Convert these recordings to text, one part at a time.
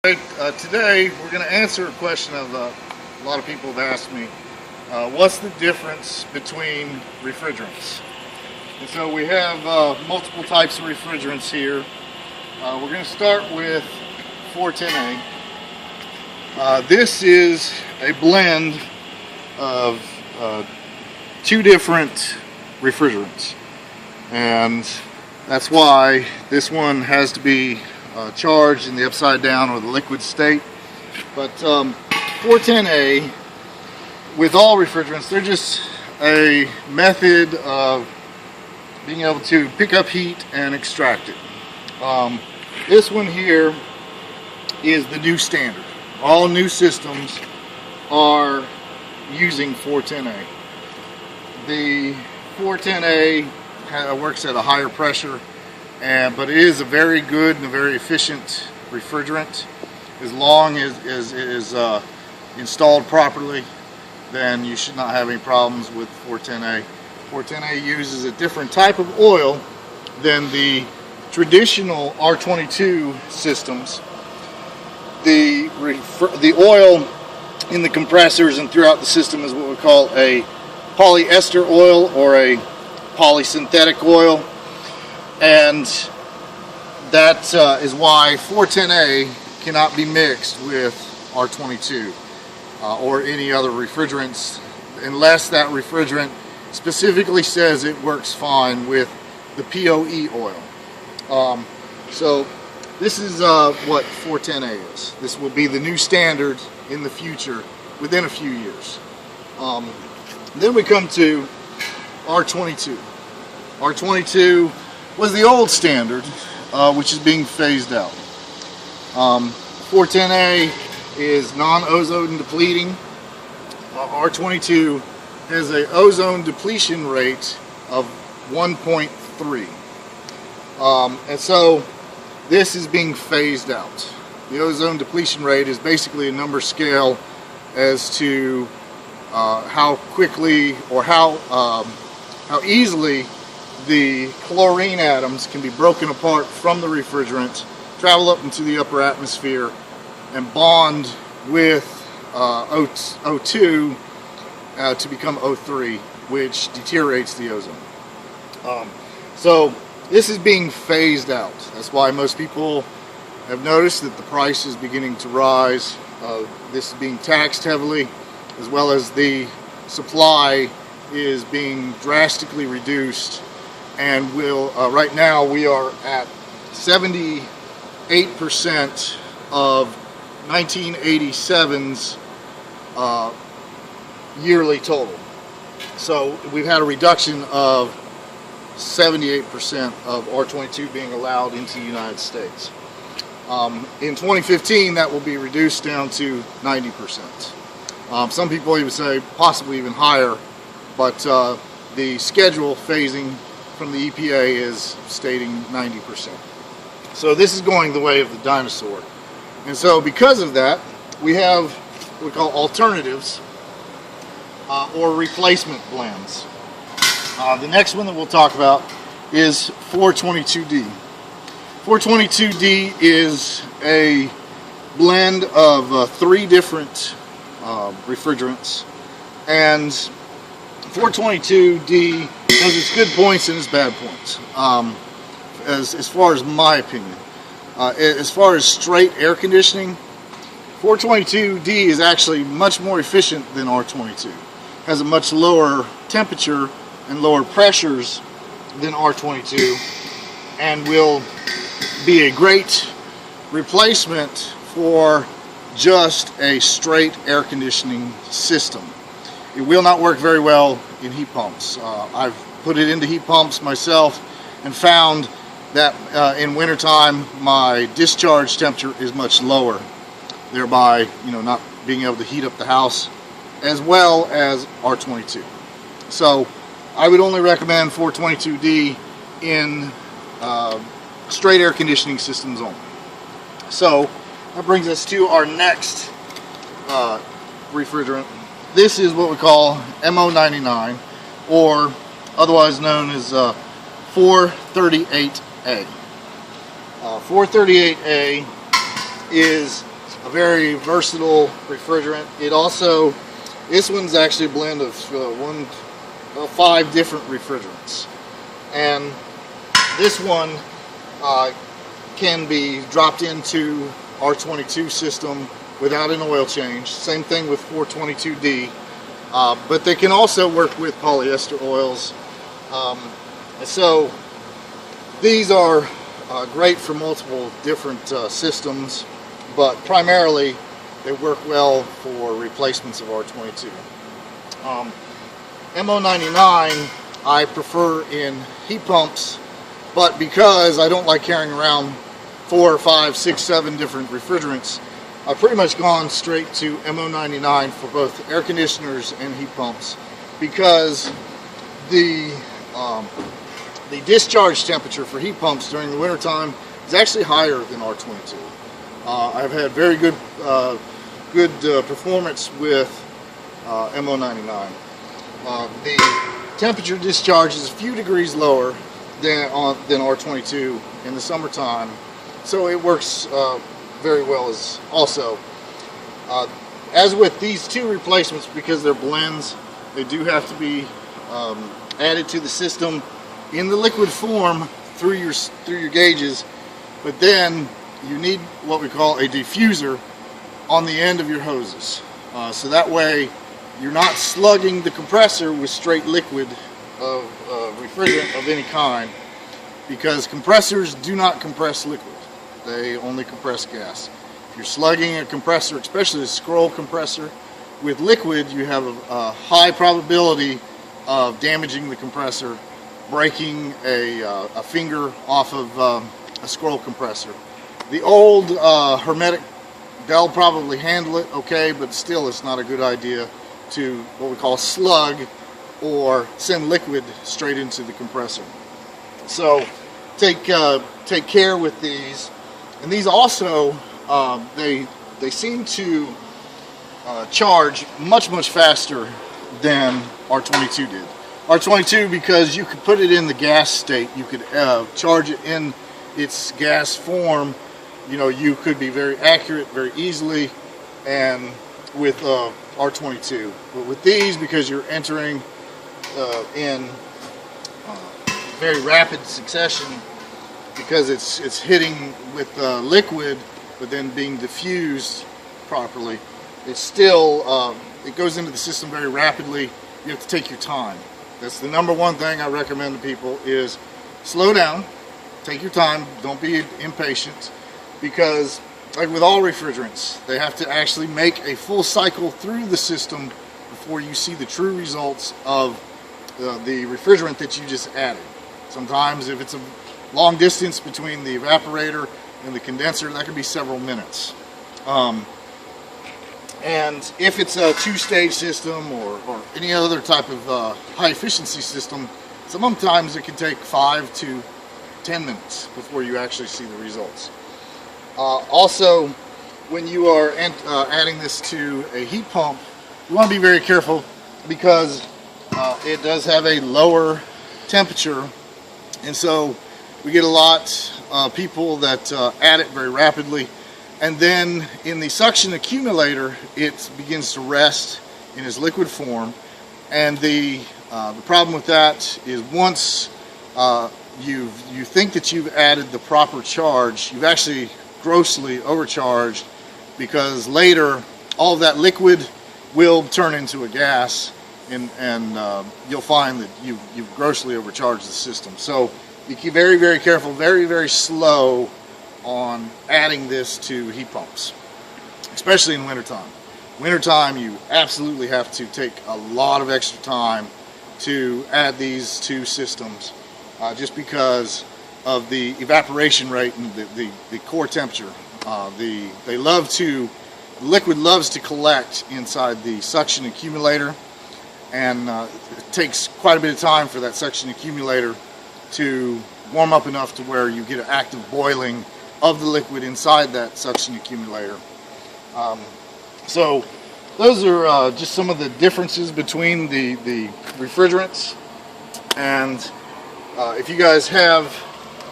Today we're going to answer a question of a lot of people have asked me, what's the difference between refrigerants? And so we have multiple types of refrigerants here. We're going to start with 410A. This is a blend of two different refrigerants, and that's why this one has to be charged in the upside down or the liquid state. But 410A, with all refrigerants, they're just a method of being able to pick up heat and extract it. This one here is the new standard. All new systems are using 410A. The 410A works at a higher pressure, but it is a very good and a very efficient refrigerant. As long as it is installed properly, then you should not have any problems with 410A. 410A uses a different type of oil than the traditional R22 systems. The oil in the compressors and throughout the system is what we call a polyester oil or a polysynthetic oil, and that is why 410A cannot be mixed with R22 or any other refrigerants unless that refrigerant specifically says it works fine with the POE oil. So this is what 410A is. This will be the new standard in the future within a few years. Then we come to R22. R22 was the old standard, which is being phased out. 410A is non-ozone depleting. R22 has an ozone depletion rate of 1.3. And so this is being phased out. The ozone depletion rate is basically a number scale as to how quickly or how easily the chlorine atoms can be broken apart from the refrigerant, travel up into the upper atmosphere, and bond with O2 to become O3, which deteriorates the ozone. So this is being phased out. That's why most people have noticed that the price is beginning to rise. This is being taxed heavily, as well as the supply is being drastically reduced, and will right now we are at 78% of 1987's yearly total. So we've had a reduction of 78% of R22 being allowed into the United States. In 2015, that will be reduced down to 90%. Some people even say possibly even higher, but the schedule phasing from the EPA is stating 90%. So this is going the way of the dinosaur. And so because of that, we have what we call alternatives or replacement blends. The next one that we'll talk about is 422D. 422D is a blend of three different refrigerants, and 422D has its good points and its bad points, as far as my opinion. As far as straight air conditioning, 422D is actually much more efficient than R22. Has a much lower temperature and lower pressures than R22, and will be a great replacement for just a straight air conditioning system. It will not work very well in heat pumps. I've put it into heat pumps myself and found that in wintertime my discharge temperature is much lower, thereby not being able to heat up the house as well as R22. So I would only recommend 422D in straight air conditioning systems only. So that brings us to our next refrigerant. This is what we call mo99, or otherwise known as 438A. 438A is a very versatile refrigerant. It also, this one's actually a blend of 5 different refrigerants, and this one can be dropped into R22 system without an oil change. Same thing with 422D, but they can also work with polyester oils. So these are great for multiple different systems, but primarily they work well for replacements of R22. mo99 I prefer in heat pumps, but because I don't like carrying around 4 or 5, 6, 7 different refrigerants, I've pretty much gone straight to mo99 for both air conditioners and heat pumps, because the discharge temperature for heat pumps during the wintertime is actually higher than R22. I've had very good performance with mo99. The temperature discharge is a few degrees lower than R22 in the summertime, so it works very well as also. As with these 2 replacements, because they're blends, they do have to be added to the system in the liquid form through your gauges, but then you need what we call a diffuser on the end of your hoses, so that way you're not slugging the compressor with straight liquid of refrigerant of any kind, because compressors do not compress liquid, they only compress gas. If you're slugging a compressor, especially a scroll compressor, with liquid, you have a high probability of damaging the compressor, breaking a finger off of a scroll compressor. The old hermetic, they'll probably handle it okay, but still it's not a good idea to what we call slug or send liquid straight into the compressor. So take care with these. And these also, they seem to charge much faster than R22 did. R22, because you could put it in the gas state, you could charge it in its gas form. You know, you could be very accurate very easily, and with R22. But with these, because you're entering in very rapid succession, because it's hitting with liquid, but then being diffused properly, it's still it goes into the system very rapidly. You have to take your time. That's the number one thing I recommend to people, is slow down, take your time, don't be impatient, because like with all refrigerants, they have to actually make a full cycle through the system before you see the true results of the refrigerant that you just added. Sometimes if it's a long distance between the evaporator and the condenser, that could be several minutes. And if it's a 2-stage system or any other type of high efficiency system, sometimes it can take 5 to 10 minutes before you actually see the results. Also, when you are adding this to a heat pump, you want to be very careful, because it does have a lower temperature, and so we get a lot of people that add it very rapidly, and then in the suction accumulator it begins to rest in its liquid form. And the problem with that is, once you think that you've added the proper charge, you've actually grossly overcharged, because later all of that liquid will turn into a gas, and you'll find that you've grossly overcharged the system. So you keep very careful, very slow on adding this to heat pumps, especially in wintertime. Wintertime, you absolutely have to take a lot of extra time to add these two systems, just because of the evaporation rate and the core temperature. The liquid loves to collect inside the suction accumulator, and it takes quite a bit of time for that suction accumulator to warm up enough to where you get an active boiling of the liquid inside that suction accumulator. So those are just some of the differences between the refrigerants. And if you guys have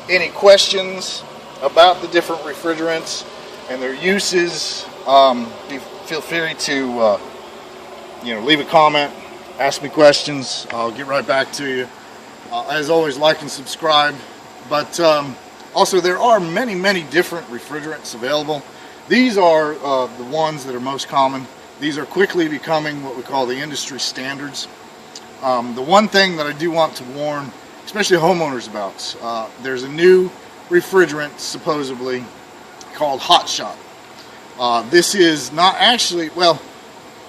any questions about the different refrigerants and their uses, Feel free to leave a comment, ask me questions. I'll get right back to you. As always, like and subscribe. But also, there are many different refrigerants available. These are the ones that are most common. These are quickly becoming what we call the industry standards. The one thing that I do want to warn, especially homeowners about, there's a new refrigerant supposedly called Hot Shot. This is not actually, well,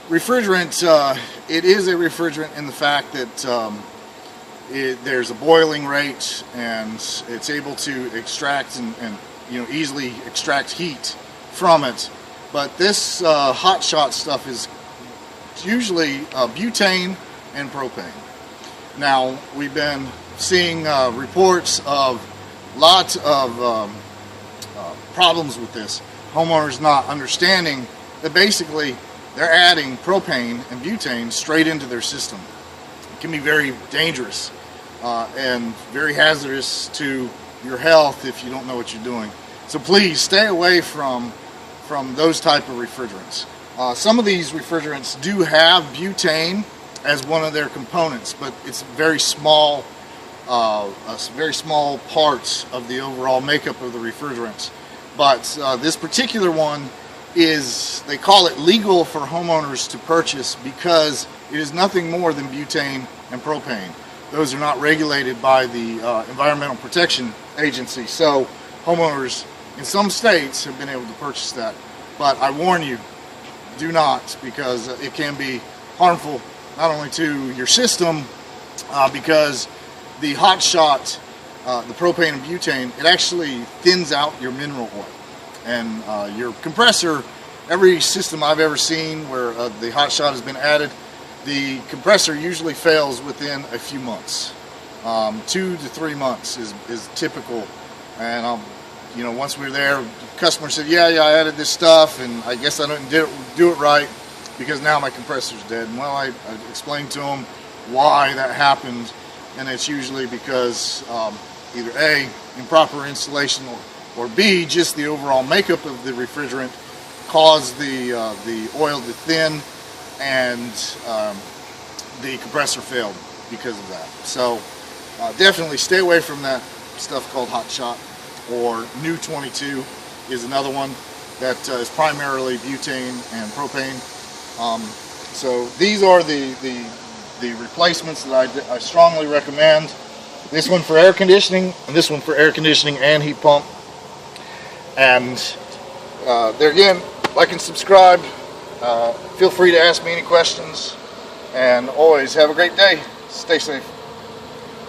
refrigerant, it is a refrigerant in the fact that there's a boiling rate and it's able to extract and easily extract heat from it. But this Hot Shot stuff is usually butane and propane. Now, we've been seeing reports of lots of problems with this. Homeowners not understanding that basically they're adding propane and butane straight into their system. It can be very dangerous and very hazardous to your health if you don't know what you're doing. So please stay away from those type of refrigerants. Some of these refrigerants do have butane as one of their components, but it's very small parts of the overall makeup of the refrigerants. But this particular one is, they call it legal for homeowners to purchase because it is nothing more than butane and propane. Those are not regulated by the Environmental Protection Agency. So homeowners in some states have been able to purchase that. But I warn you, do not, because it can be harmful not only to your system, because the Hot Shot, the propane and butane, it actually thins out your mineral oil. And your compressor, every system I've ever seen where the Hot Shot has been added, the compressor usually fails within a few months. 2 to 3 months is typical. And once we were there, the customer said, yeah, I added this stuff, and I guess I didn't do it right because now my compressor's dead. And well, I explained to them why that happened, and it's usually because either A, improper installation, or B, just the overall makeup of the refrigerant caused the oil to thin, and the compressor failed because of that. So definitely stay away from that stuff called Hot Shot, or New 22 is another one that is primarily butane and propane. So these are the replacements that I strongly recommend. This one for air conditioning, and this one for air conditioning and heat pump. And there again, like and subscribe. Feel free to ask me any questions. And always have a great day. Stay safe.